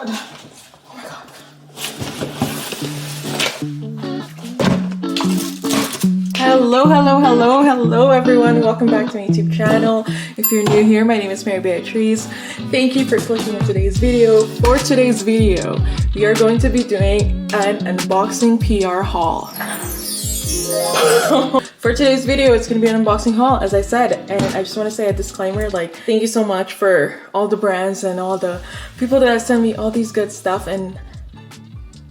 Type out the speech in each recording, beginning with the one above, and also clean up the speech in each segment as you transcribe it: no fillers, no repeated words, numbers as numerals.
god. Oh my god. Hello everyone. Welcome back to my YouTube channel. If you're new here, my name is Beatrice. Thank you for clicking on today's video. For today's video, we are going to be doing an unboxing PR haul. For today's video, it's going to be an unboxing haul, as I said, and I just want to say a disclaimer, like, thank you so much for all the brands and all the people that have sent me all these good stuff, and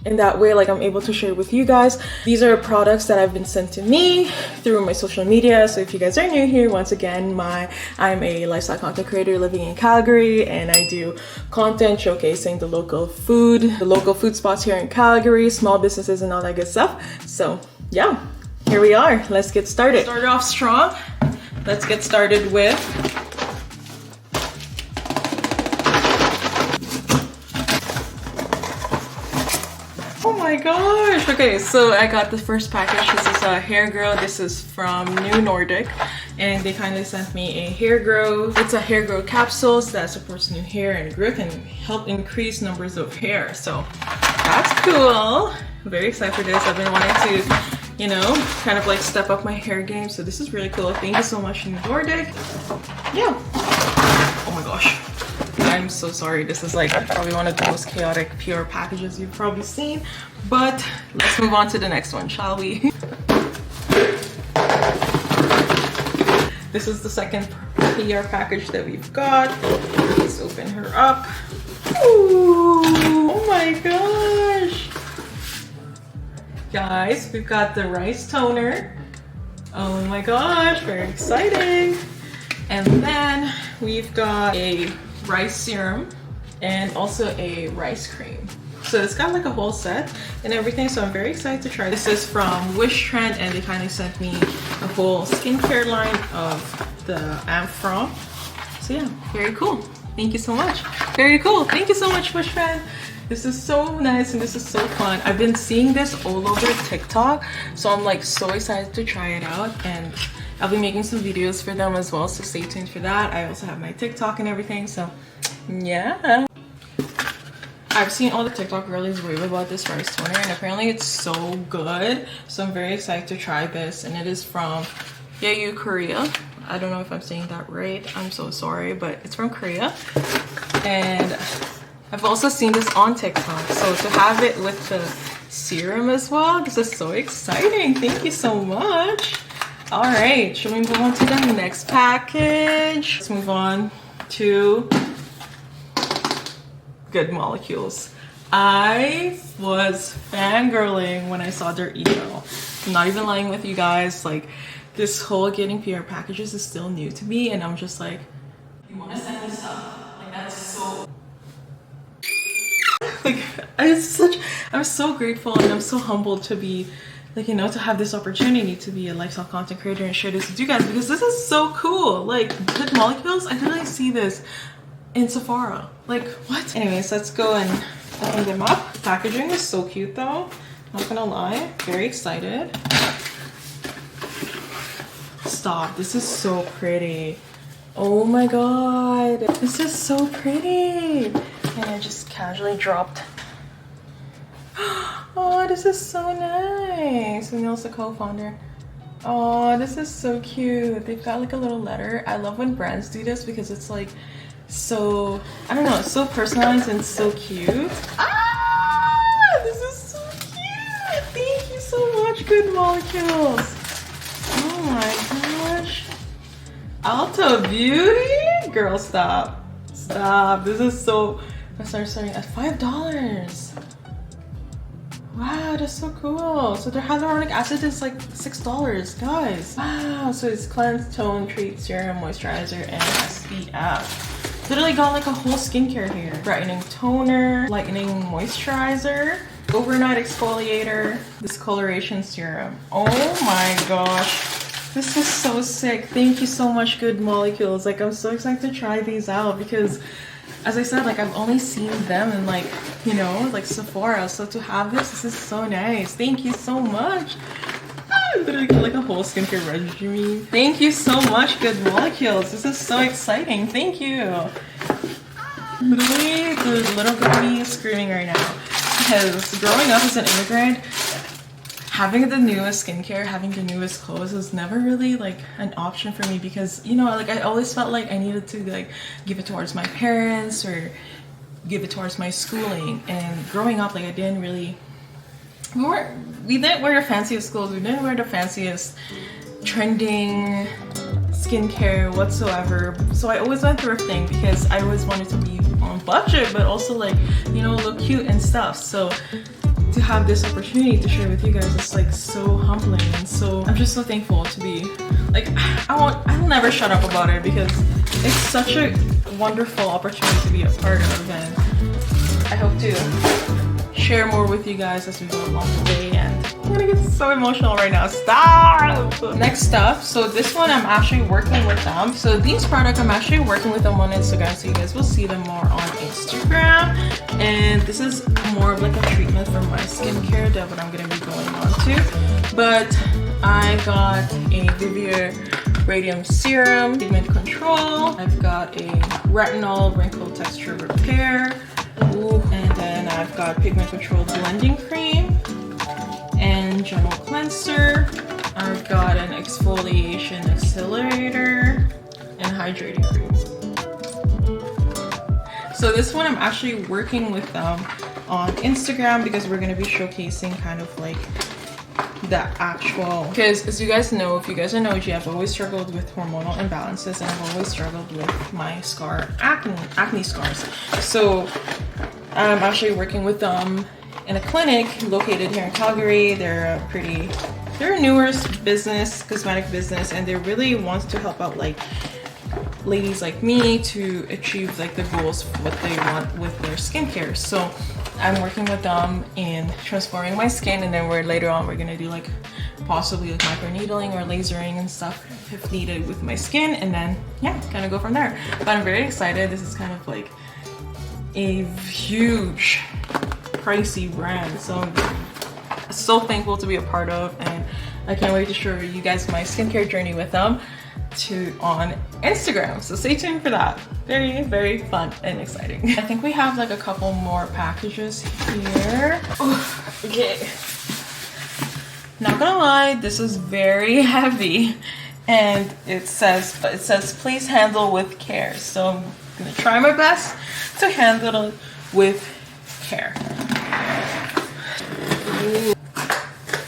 in that way, like, I'm able to share with you guys. These are products that have been sent to me through my social media. So if you guys are new here, once again, I'm a lifestyle content creator living in Calgary, and I do content showcasing the local food spots here in Calgary, small businesses and all that good stuff. So yeah, here we are. Let's get started. Start off strong. Let's get started with oh my gosh. Okay, so I got the first package. This is a hair grow. This is from Nordic, and they kindly sent me a hair grow. It's a hair grow capsules that supports new hair and growth and help increase numbers of hair. So that's cool. I'm very excited for this. I've been wanting to, you know, kind of like step up my hair game. So this is really cool. Thank you so much, Nordic. Yeah. Oh my gosh. I'm so sorry. This is like probably one of the most chaotic PR packages you've probably seen, but let's move on to the next one, shall we? This is the second PR package that we've got. Let's open her up. Ooh, oh my gosh. Guys, we've got the rice toner. Oh my gosh, very exciting. And then we've got a rice serum and also a rice cream. So it's got like a whole set and everything, so I'm very excited to try. This is from Wish Trend, and they kindly sent me a whole skincare line of the amp from. So yeah, very cool. Thank you so much. Very cool. Thank you so much, Wish Trend. This is so nice and this is so fun. I've been seeing this all over TikTok, so I'm like so excited to try it out, and I'll be making some videos for them as well, so stay tuned for that. I also have my TikTok and everything, so yeah. I've seen all the TikTok girlies rave about this rice toner, and apparently it's so good, so I'm very excited to try this. And it is from Yeoyu, Korea. I don't know if I'm saying that right, I'm so sorry, but it's from Korea. And I've also seen this on TikTok, so to have it with the serum as well, this is so exciting. Thank you so much. All right, should we move on to the next package? Let's move on to Good Molecules. I was fangirling when I saw their email. I'm not even lying with you guys. Like, this whole getting PR packages is still new to me, and I'm just like, you want to send me stuff? Like, that's so like, I'm so grateful and I'm so humbled to be, like, you know, to have this opportunity to be a lifestyle content creator and share this with you guys, because this is so cool. Like, Good Molecules, I literally see this in Sephora. Like, what? Anyways, let's go and open them up. Packaging is so cute though, not gonna lie. Very excited. Stop, this is so pretty. Oh my god, this is so pretty. And I just casually dropped. Oh, this is so nice. Sunil's the co-founder. Oh, this is so cute. They've got like a little letter. I love when brands do this because it's like so, I don't know, it's so personalized and so cute. Ah, this is so cute. Thank you so much, Good Molecules. Oh my gosh. Ulta Beauty? Girl, stop. Stop. This is so, I started starting at $5. Wow, that's so cool. So their hyaluronic acid is like $6, guys. Wow, so it's cleanse, tone, treat, serum, moisturizer, and SPF. Literally got like a whole skincare here. Brightening toner, lightening moisturizer, overnight exfoliator, discoloration serum. Oh my gosh. This is so sick. Thank you so much, Good Molecules. Like, I'm so excited to try these out because, as I said, like, I've only seen them in, like, you know, like Sephora. So to have this is so nice. Thank you so much. I literally got like a whole skincare regimen. Thank you so much, Good Molecules. This is so exciting. Thank you. Literally, the little girly actually screaming right now because growing up as an immigrant, having the newest skincare, having the newest clothes was never really like an option for me because, you know, like I always felt like I needed to like give it towards my parents or give it towards my schooling. And growing up, like I didn't really, we didn't wear the fanciest clothes, we didn't wear the fanciest trending skincare whatsoever. So I always went thrifting because I always wanted to be on budget, but also like, you know, look cute and stuff. So to have this opportunity to share with you guys is like so humbling, and so I'm just so thankful to be like, I'll never shut up about it because it's such a wonderful opportunity to be a part of, and I hope to share more with you guys as we go along the way. And I'm gonna get so emotional right now. Stop! Next up, so this one I'm actually working with them. So these products I'm actually working with them on Instagram, so you guys will see them more on Instagram. And this is more of like a treatment for my skincare that what I'm gonna be going on to. But I got a Vivier Radium Serum, Pigment Control. I've got a Retinol Wrinkle Texture Repair. Ooh. And then I've got Pigment Control Blending Cream and General Cleanser. I've got an Exfoliation Accelerator and Hydrating Cream. So this one I'm actually working with them on Instagram because we're going to be showcasing kind of like the actual, because as you guys know, if you guys are an OG, I've always struggled with hormonal imbalances and I've always struggled with my acne scars. So I'm actually working with them in a clinic located here in Calgary. They're a newer business, cosmetic business, and they really want to help out like ladies like me to achieve like the goals of what they want with their skincare. So I'm working with them in transforming my skin, and then later on we're gonna do like possibly like microneedling or lasering and stuff if needed with my skin, and then yeah, kind of go from there. But I'm very excited. This is kind of like a huge pricey brand, so I'm so thankful to be a part of, and I can't wait to show you guys my skincare journey with them on Instagram. So stay tuned for that. Very, very fun and exciting. I think we have like a couple more packages here. Oh, okay. Not gonna lie, this is very heavy, and it says please handle with care. So I'm gonna try my best to handle it with care. Ooh.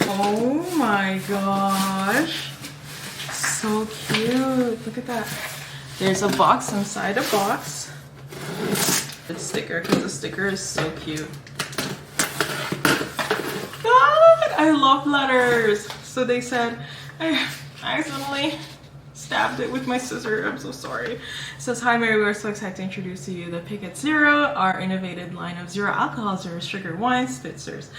Oh my gosh. So cute. Look at that. There's a box inside a box. It's a sticker because the sticker is so cute. God, I love letters. So they said, I accidentally stabbed it with my scissor. I'm so sorry. It says, hi Mary, we're so excited to introduce to you the Picket Zero, our innovative line of zero alcohol, zero sugar wine spitzers.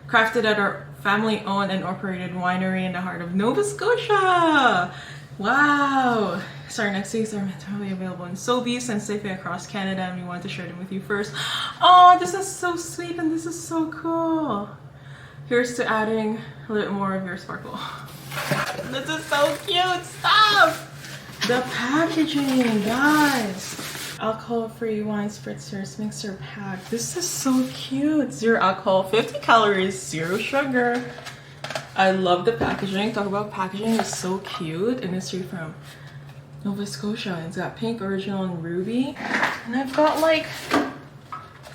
Crafted at our family-owned and operated winery in the heart of Nova Scotia. Wow. Sorry, next days are entirely available in Sobeys and safely across Canada, and we wanted to share them with you first. Oh, this is so sweet and this is so cool. Here's to adding a little more of your sparkle. This is so cute. Stop! The packaging, guys. Alcohol-free wine spritzers mixer pack. This is so cute. Zero alcohol, 50 calories, zero sugar. I love the packaging. Talk about packaging, it's so cute. And it's from Nova Scotia. It's got pink, original, and ruby. And I've got like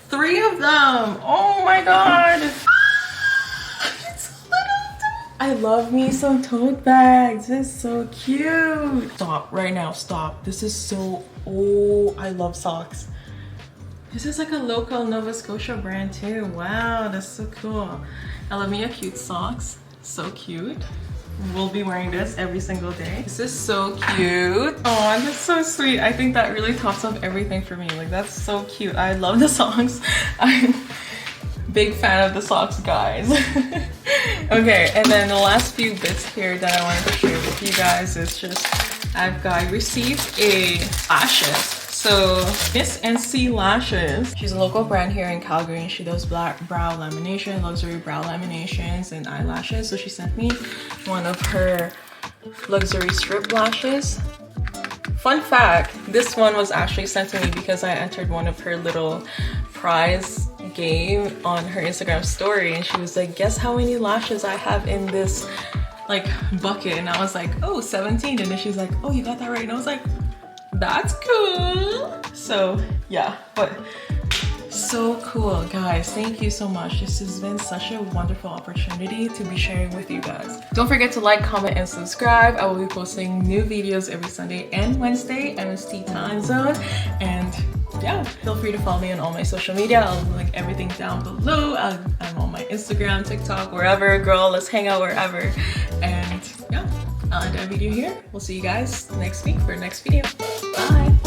3 of them. Oh my god. I love me some tote bags. This is so cute. Stop right now, stop. This is so, oh, I love socks. This is like a local Nova Scotia brand too. Wow, that's so cool. I love me a cute socks. So cute. We'll be wearing this every single day. This is so cute. Oh, that's so sweet. I think that really tops up everything for me. Like, that's so cute. I love the socks. I'm big fan of the socks, guys. Okay, and then the last few bits here that I wanted to share with you guys is just, I received a lashes. So MissNC lashes. She's a local brand here in Calgary, and she does brow lamination, luxury brow laminations and eyelashes. So she sent me one of her luxury strip lashes. Fun fact, this one was actually sent to me because I entered one of her little prize game on her Instagram story, and she was like, guess how many lashes I have in this like bucket, and I was like, oh, 17. And then she's like, oh, you got that right. And I was like, that's cool. So yeah, but so cool, guys. Thank you so much. This has been such a wonderful opportunity to be sharing with you guys. Don't forget to like, comment, and subscribe. I will be posting new videos every Sunday and Wednesday, MST time zone. And yeah, feel free to follow me on all my social media. I'll link everything down below. I'm on my Instagram, TikTok, wherever. Girl, let's hang out wherever. And yeah, I'll end our video here. We'll see you guys next week for the next video. Bye.